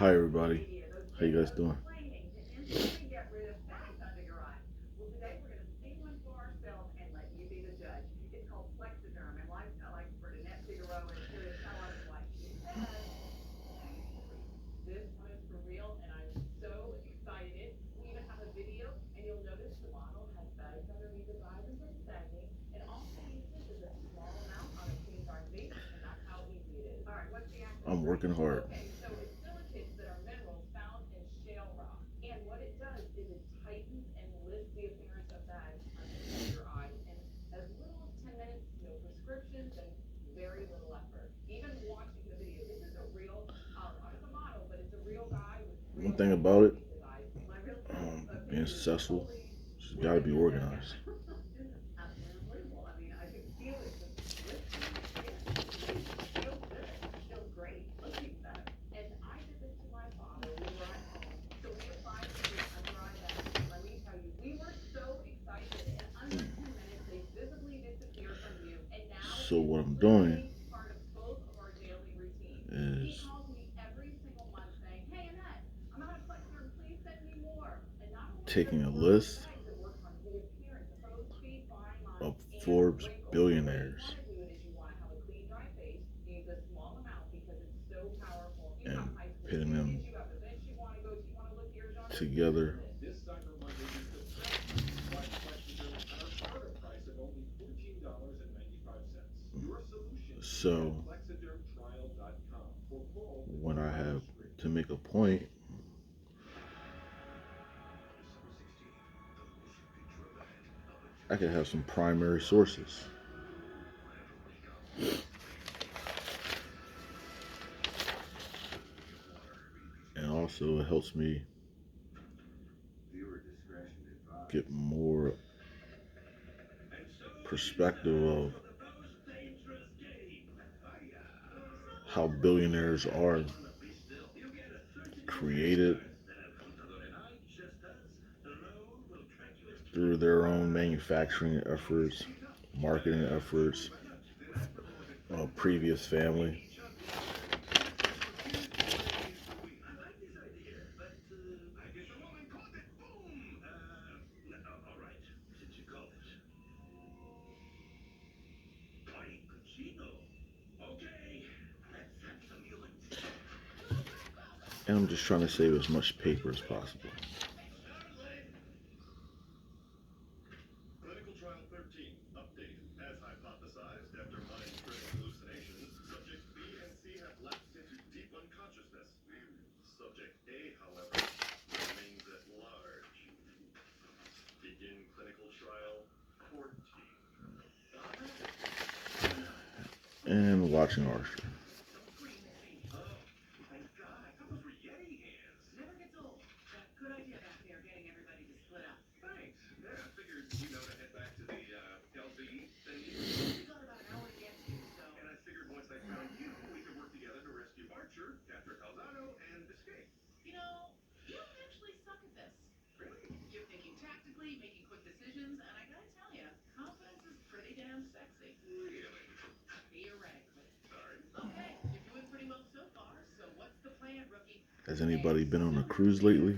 Hi everybody. How you guys doing? I'm working hard. One thing about it, being successful, you gotta be organized. So what I'm doing is taking a list of Forbes billionaires and pitting them together so when I have to make a point, I can have some primary sources. And also it helps me get more perspective of how billionaires are created through their own manufacturing efforts, marketing efforts, previous family. And I'm just trying to save as much paper as possible. And watching Archer. Has anybody been on a cruise lately?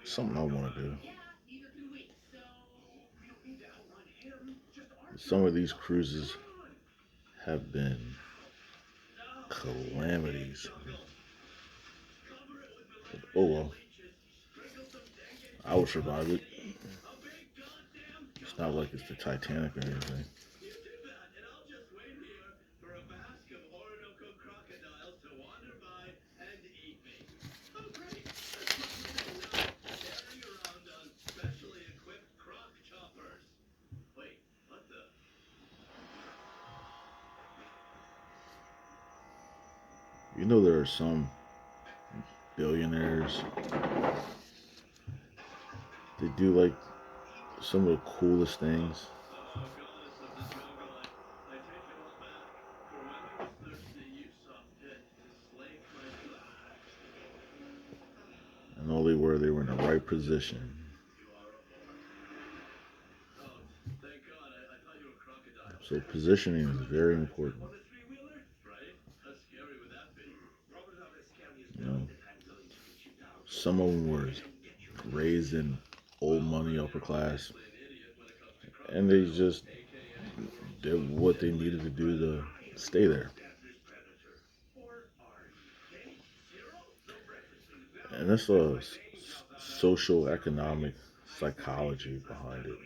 Something I want to do. Some of these cruises have been calamities. Oh well, I would survive it. It's not like it's the Titanic or anything. You know, there are some billionaires that do like some of the coolest things. And all they they were in the right position. So positioning is very important. You know, some of them were raised in old money, upper class, and they just did what they needed to do to stay there. And that's a social economic psychology behind it.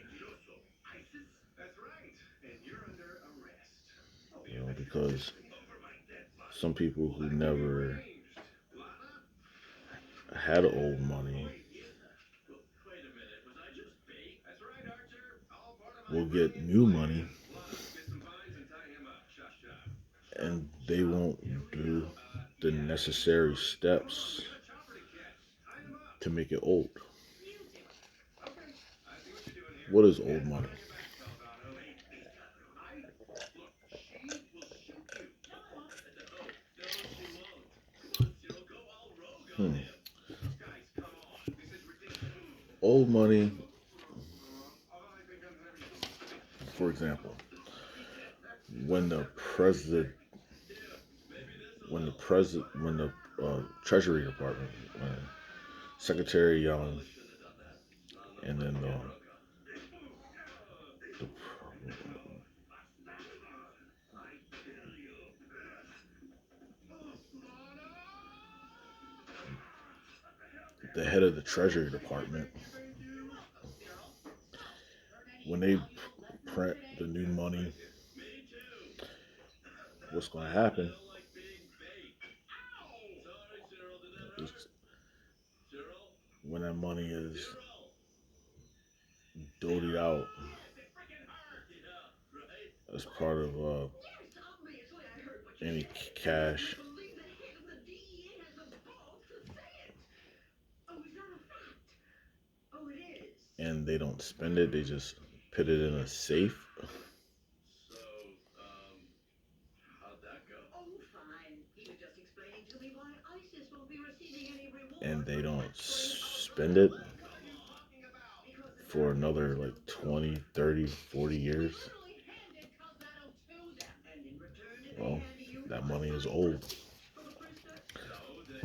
You know, because some people who never had old money will get new money and they won't do the necessary steps to make it old. What is old money? Hmm. Old money, for example, when the president, when the Treasury Department, when Secretary Young, and then the the head of the Treasury Department, when they print the new money, what's going to happen is when that money is doled out as part of any cash, and they don't spend it, they just put it in a safe, and they don't spend it for another like 20, 30, 40 years. Well, that money is old.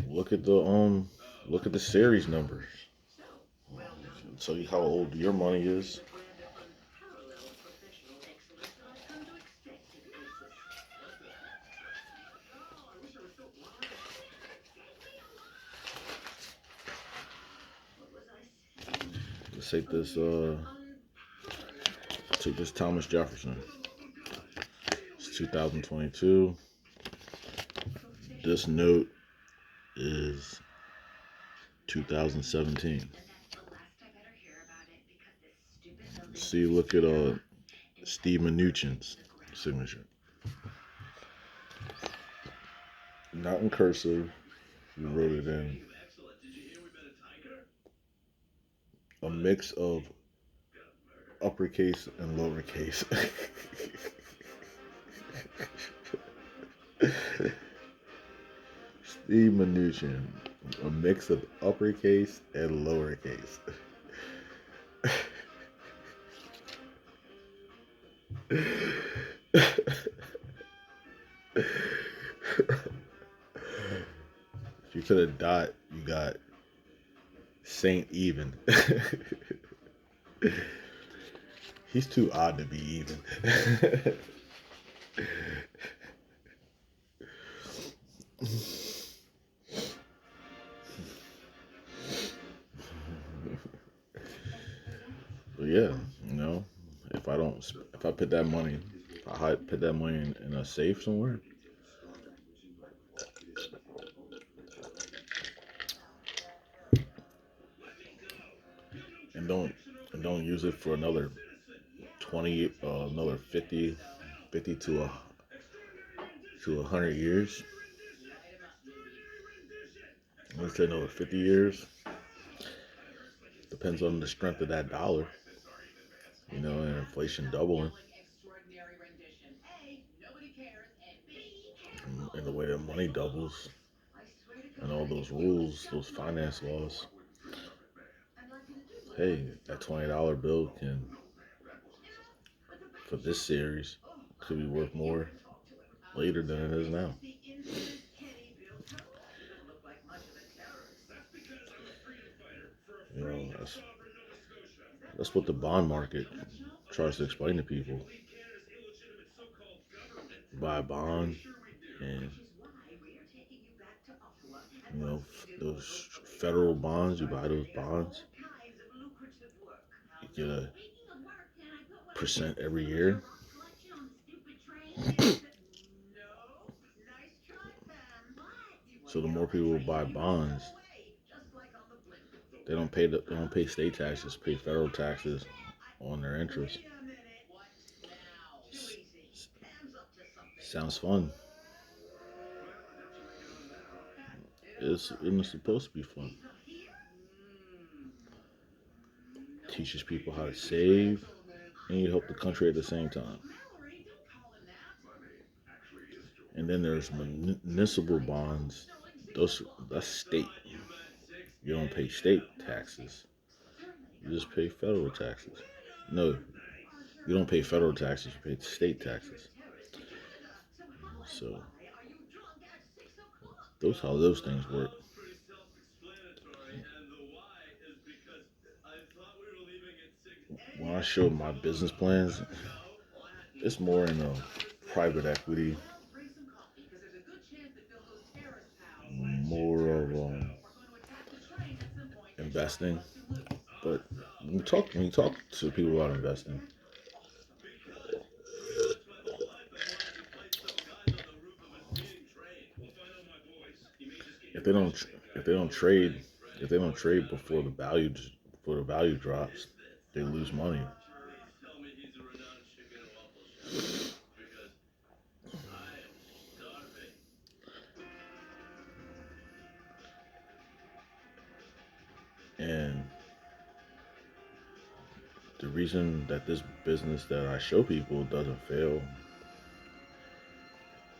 Look at the series numbers. Tell you how old your money is. Let's take this Thomas Jefferson. It's 2022. This note is 2017. See, look at Steve Mnuchin's signature. Not in cursive. He wrote it in a mix of uppercase and lowercase. Steve Mnuchin, a mix of uppercase and lowercase. If you put a dot, you got Saint Even. He's too odd to be even. But yeah, you know, if I put that money, if I put that money in a safe somewhere, and don't use it for another 20, another 50, 50 to 100 years. Let's say another 50 years. Depends on the strength of that dollar, you know, and inflation doubling, and the way that money doubles, and all those rules, those finance laws. hey, that $20 bill can, for this series, could be worth more later than it is now. You know, that's what the bond market tries to explain to people. Buy a bond, and those federal bonds. You buy those bonds, you get a percent every year. So the more people buy bonds, they don't pay state taxes, pay federal taxes on their interest. Sounds fun. It's supposed to be fun. Teaches people how to save, and you help the country at the same time. And then there's municipal bonds. That's state. You don't pay state taxes. You just pay federal taxes. No, you don't pay federal taxes. You pay state taxes. So those how those things work. When I show my business plans, it's more in a private equity, more of investing. But when you talk to people about investing, if they don't if they don't trade if they don't trade before the value drops, they lose money. And the reason that this business that I show people doesn't fail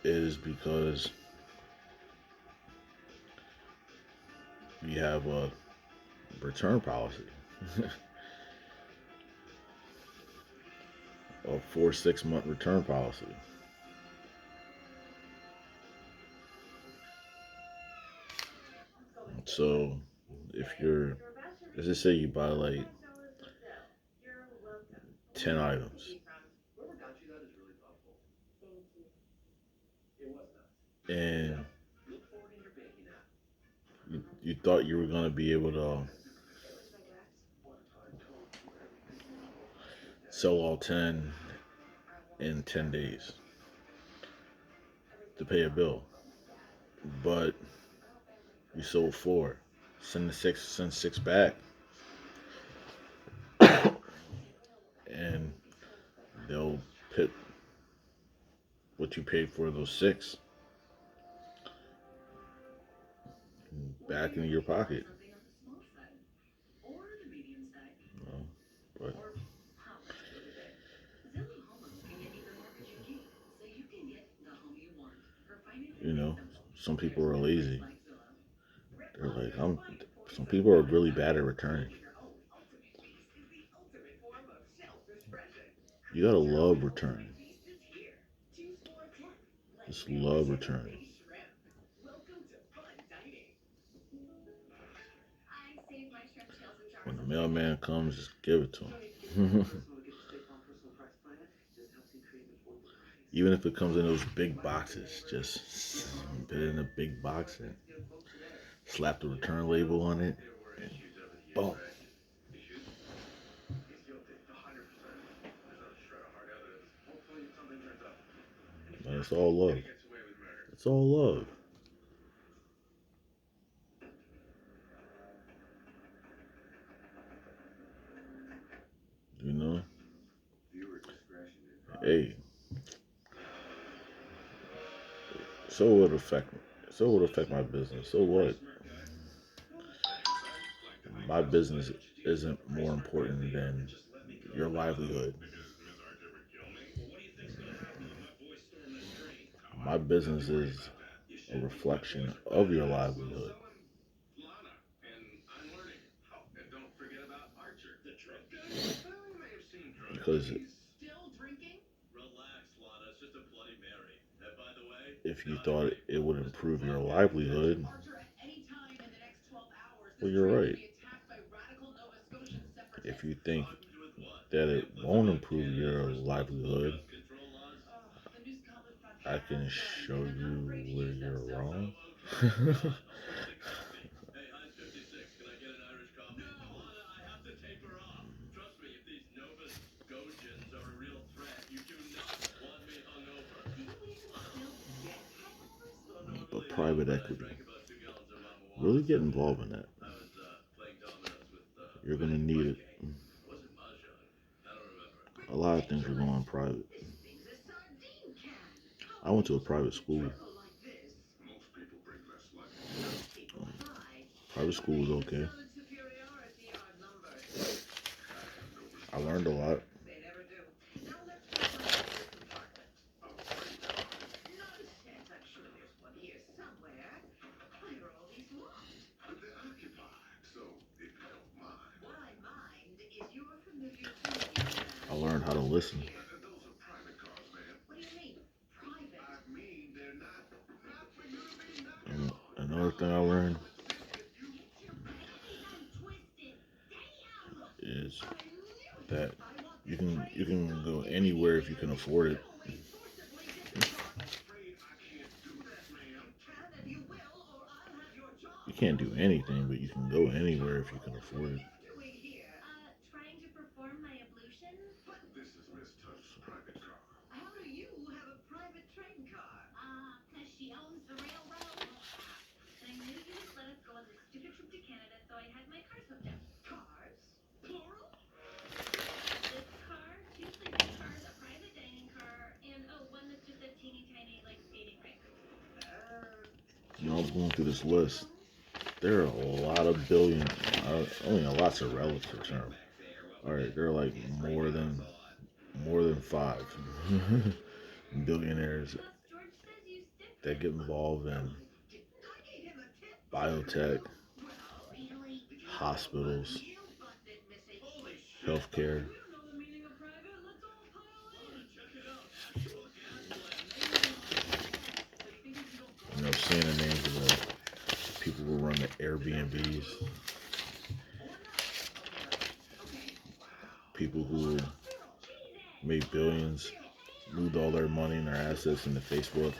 is because we have a return policy, a 4 6 month return policy. So if you're, let's just say you buy like 10 items, and you thought you were going to be able to sell all 10 in 10 days to pay a bill, but you sold four. Send six back, and they'll put what you paid for those six back into your pocket. You know? But you know, some people are lazy. They're like, I'm. Some people are really bad at returning. You gotta love returning. Just love returning. When the mailman comes, just give it to him. Even if it comes in those big boxes, just put it in a big box and slap the return label on it, and boom. And it's all love. It's all love. You know? Hey, so would affect my business. So what? My business isn't more important than your livelihood. My business is a reflection of your livelihood. Because if you thought it would improve your livelihood, well, you're right. If you think that it won't improve your livelihood, I can show you where you're wrong. But private equity, really get involved in that. You're gonna need it. A lot of things are going private. I went to a private school. Private school was okay. I learned a lot. I learned how to listen. And another thing I learned is that you can go anywhere if you can afford it. You can't do anything, but you can go anywhere if you can afford it. I'm going through this list. There are a lot of billion. I mean, a lot's a relative term. All right, there are like more than five billionaires that get involved in biotech, hospitals, healthcare. Seeing the names of the people who run the Airbnbs, people who made billions, moved all their money and their assets into Facebook.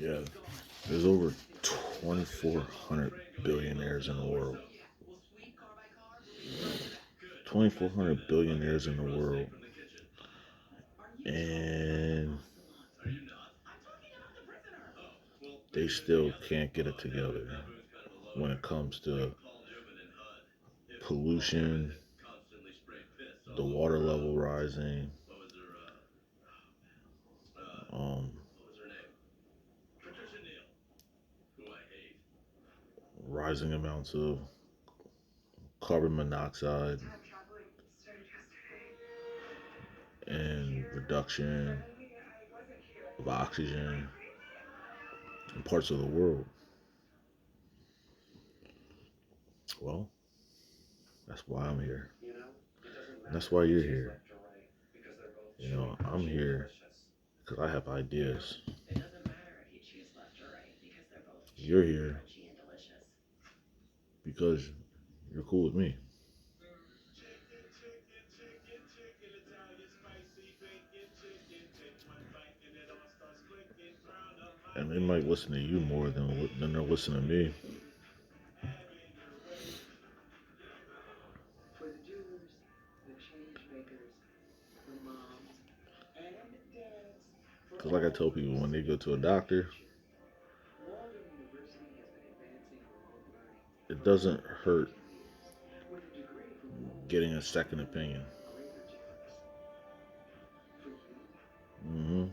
Yeah, there's over 2,400 billionaires in the world. 2,400 billionaires in the world. And they still can't get it together when it comes to pollution, the water level rising, um, rising amounts of carbon monoxide, and reduction of oxygen in parts of the world. Well, that's why I'm here. And that's why you're here. I'm here because I have ideas. You're here because you're cool with me. And they might listen to you more than they're listening to me. Because, like I tell people, when they go to a doctor, it doesn't hurt getting a second opinion. hmm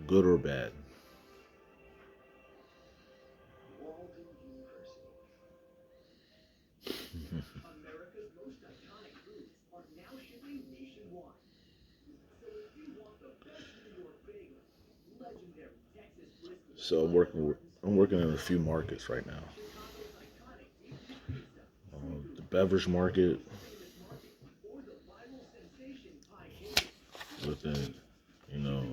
Good or bad. So I'm working in a few markets right now. The beverage market within, you know,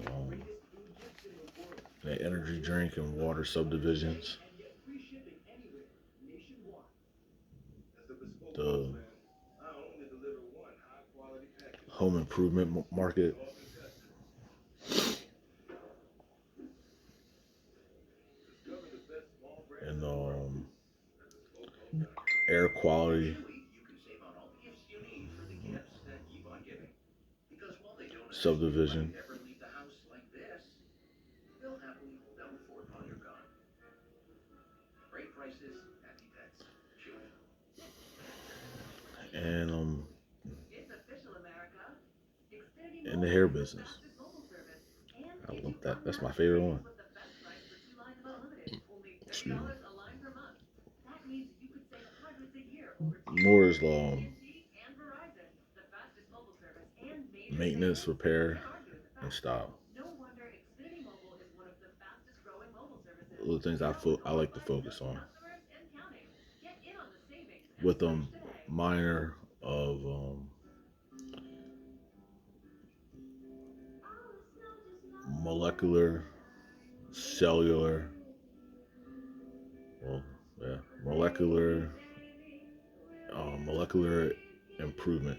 the energy drink and water subdivisions, the home improvement market, and air quality subdivision. And in the hair business. I love that. That's my favorite one. Excuse me. More is maintenance, repair, and style. Those are the things I like to focus on. With minor of molecular, cellular, well, yeah, molecular improvement.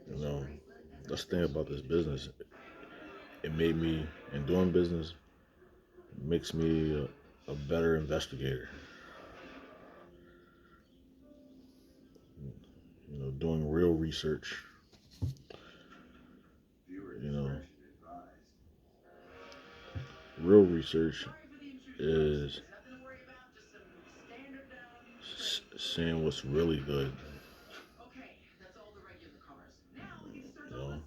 You know, that's the thing about this business. It made me, in doing business, makes me a better investigator. You know, doing you know, real research is seeing what's really good. You know,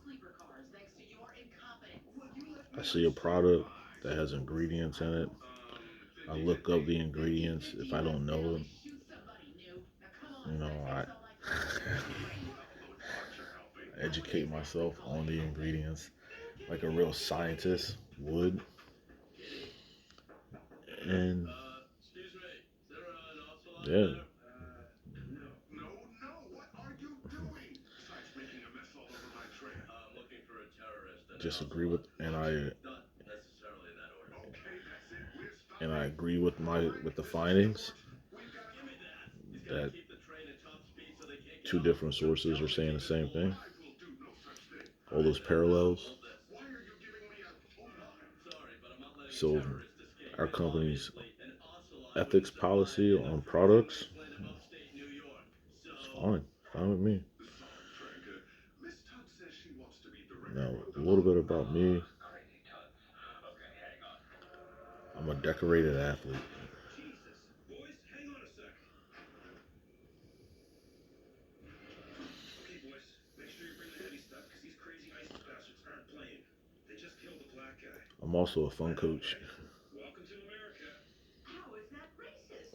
I see a product that has ingredients in it. I look up the ingredients. If I don't know them, you know, I educate myself on the ingredients like a real scientist would. And yeah, just agree with, and I agree with the findings that two different sources are saying the same thing. All those parallels. So our company's ethics policy on products, it's fine with me. Now, a little bit about me. I'm a decorated athlete. I'm also a fun coach,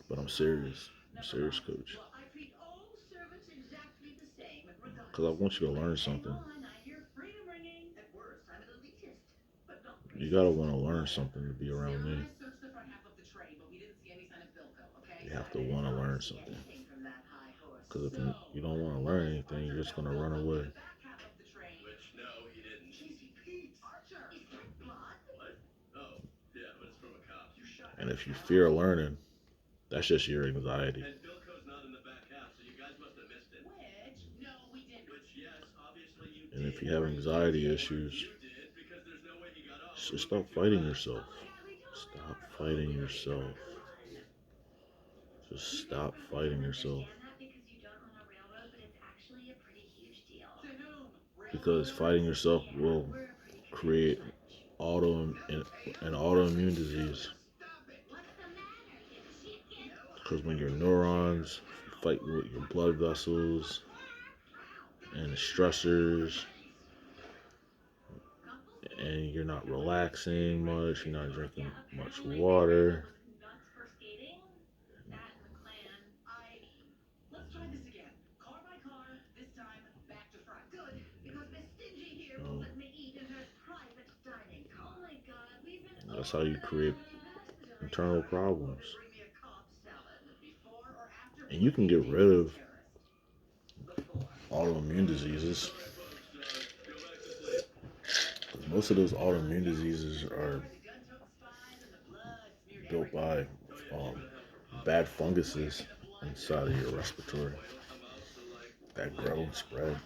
but I'm serious. I'm a serious coach. Because I want you to learn something. You gotta want to learn something to be around me. You have to want to learn something. Because if you don't want to learn anything, you're just gonna run away. And if you fear learning, that's just your anxiety. And if you have anxiety issues, just stop fighting yourself. Stop fighting yourself. Just stop fighting yourself. Because fighting yourself will create auto an autoimmune disease. Because when your neurons fight with your blood vessels and the stressors, and you're not relaxing much, you're not drinking much water, That's how you create internal problems. And you can get rid of autoimmune diseases. Most of those autoimmune diseases are built by um, bad funguses inside of your respiratory that grow and spread.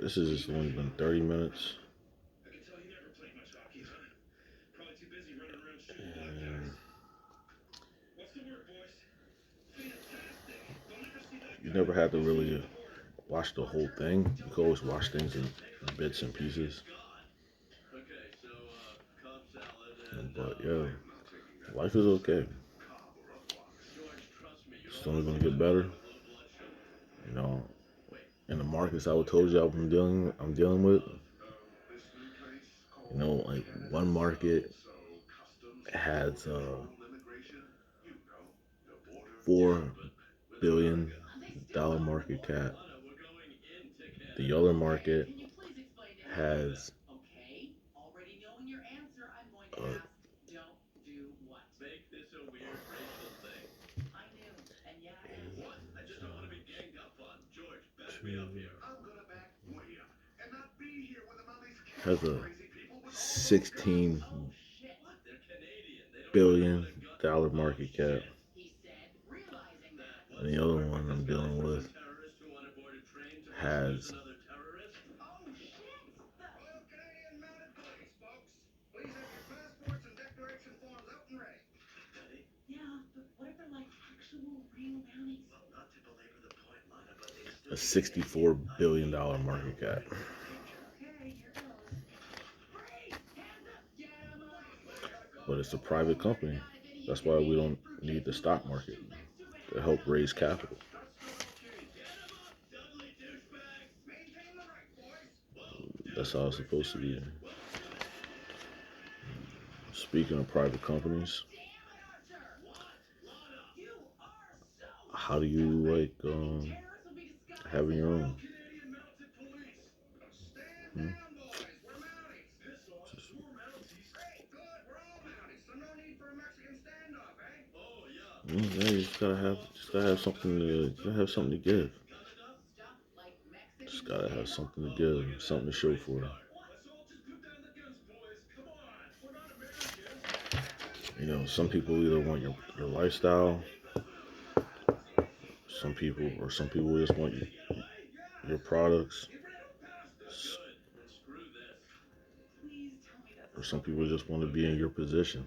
This has just only been 30 minutes. And you never had to really watch the whole thing. You can always watch things in bits and pieces. But yeah, life is okay. It's only gonna get better. You know, in the markets I would told you I'm dealing with. You know, like one market has $4 billion market cap. The other market has uh, has a $16 billion market cap, and the other one I'm dealing with has a $64 billion market cap. But it's a private company. That's why we don't need the stock market to help raise capital. That's how it's supposed to be. Speaking of private companies, how do you like having your own? Hmm? Yeah, you just gotta have something to give. Just gotta have something to give, something to show for it. You know, some people either want your lifestyle, some people just want your products, or some people just want to be in your position.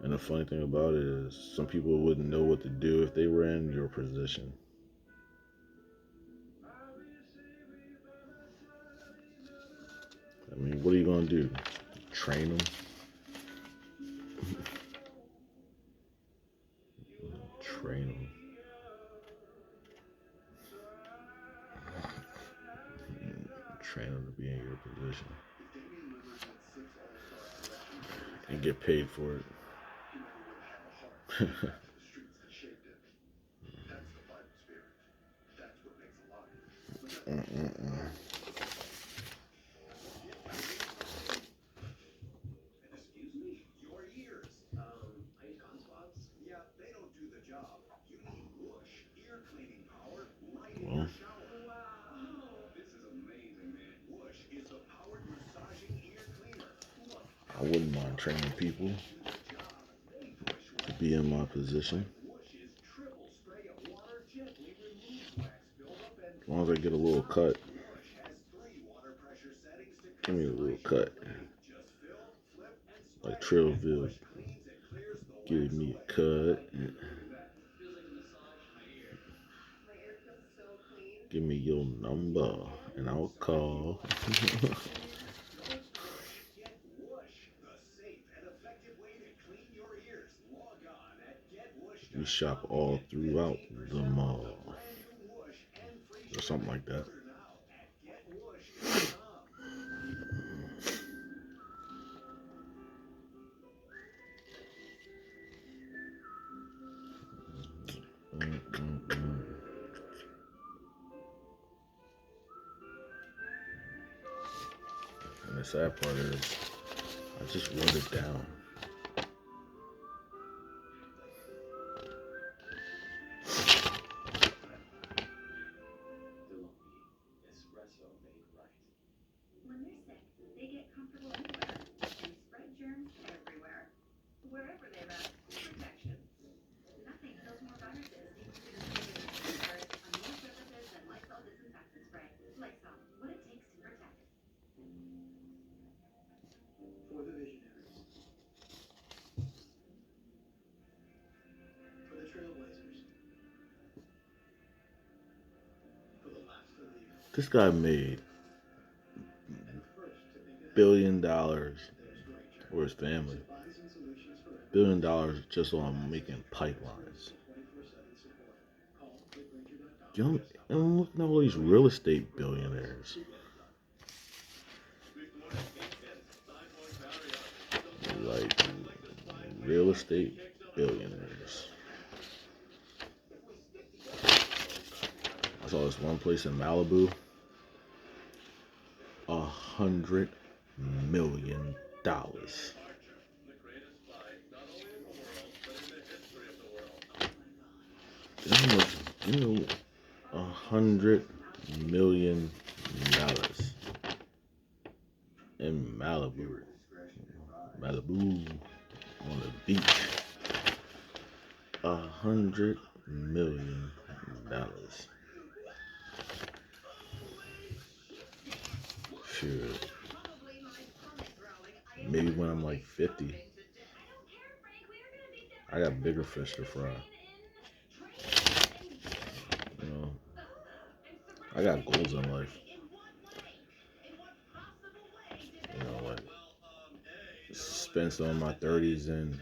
And the funny thing about it is, some people wouldn't know what to do if they were in your position. I mean, what are you gonna do? Train them? Train them. Train them to be in your position and get paid for it. Mm-mm-mm. Well, I wouldn't mind training people to be in my position. As long as I get a little cut. Give me a little cut. Like Trillville give me a cut. Give me your number and I'll call. We shop all throughout the mall, or something like that. Mm-mm-mm. And the sad part is, I just wrote it down. This guy made $1 billion, or his family, $1 billion just on making pipelines. You know, and I'm looking at all these real estate billionaires. Like, real estate billionaires. I saw this one place in Malibu, $100 million. You know, $100 million in Malibu, on the beach. $100 million. Sure. Maybe when I'm like 50, I got bigger fish to fry. You know, I got goals in life. You know, like spend some of my 30s and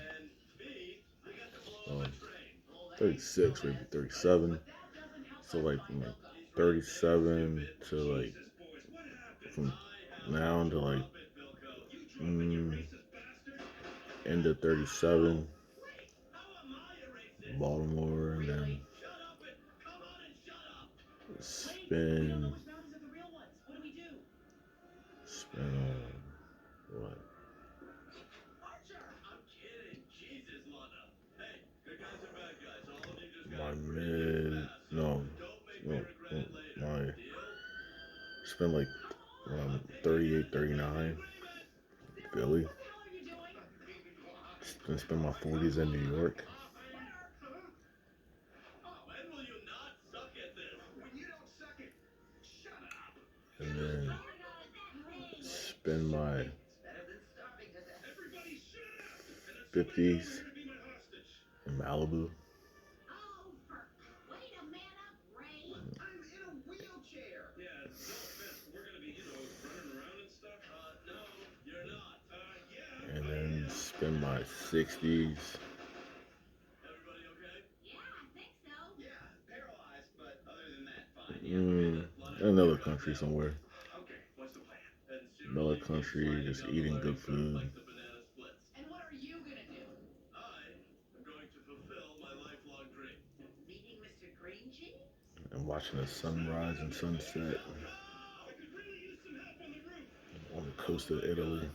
36, maybe 37. So like from like 37 to like from now to like end of 37, Baltimore, and then spend what? My mid, no, no, my spend like around 38, 39, Philly. Spend my 40s in New York. And then spend my 50s in Malibu. And then spend my 60s another country somewhere. Another country, just eating good food. And watching the sunrise and sunset on the coast of Italy.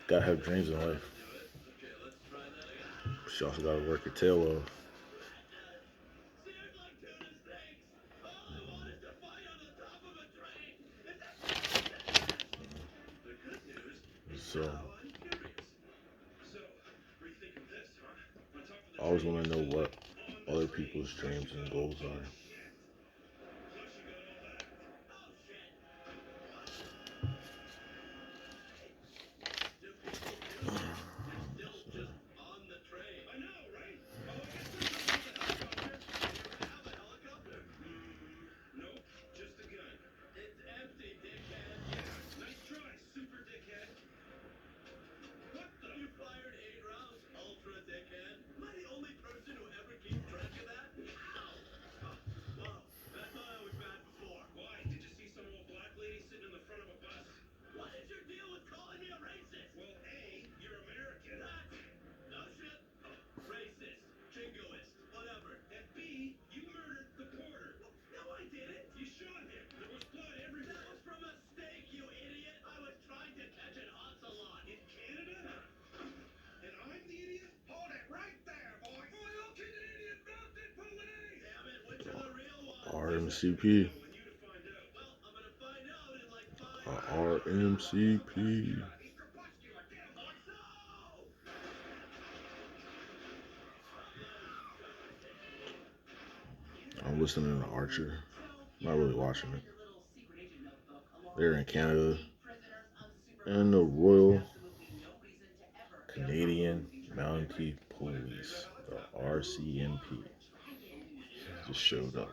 Gotta have dreams in life. But you also gotta work your tail off. So, I always want to know what other people's dreams and goals are. RMCP. RMCP. I'm listening to Archer. Not really watching it. They're in Canada. And the Royal Canadian Mounted Police, the RCMP, just showed up.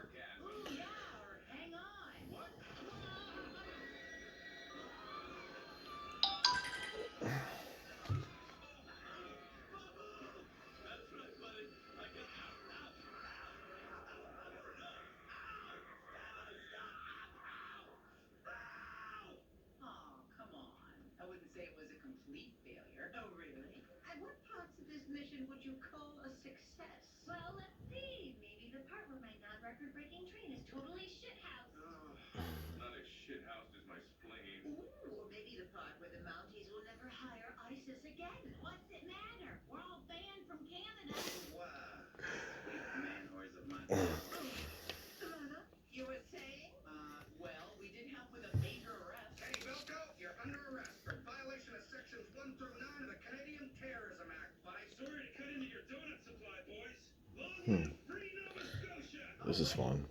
This is fun.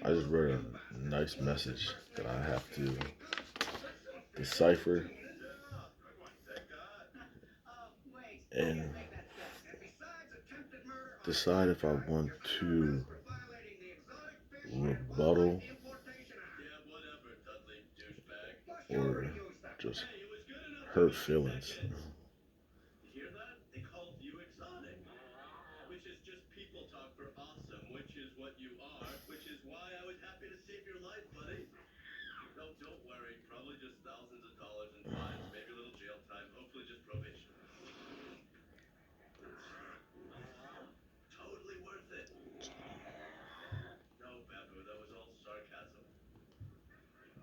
I just read a nice message that I have to decipher and decide if I want to rebuttal or just hurt feelings.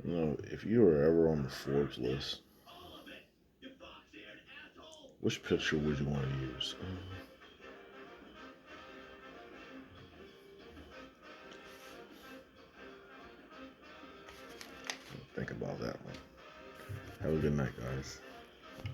You know, if you were ever on the Forbes list, which picture would you want to use? Think about that one. Have a good night, guys.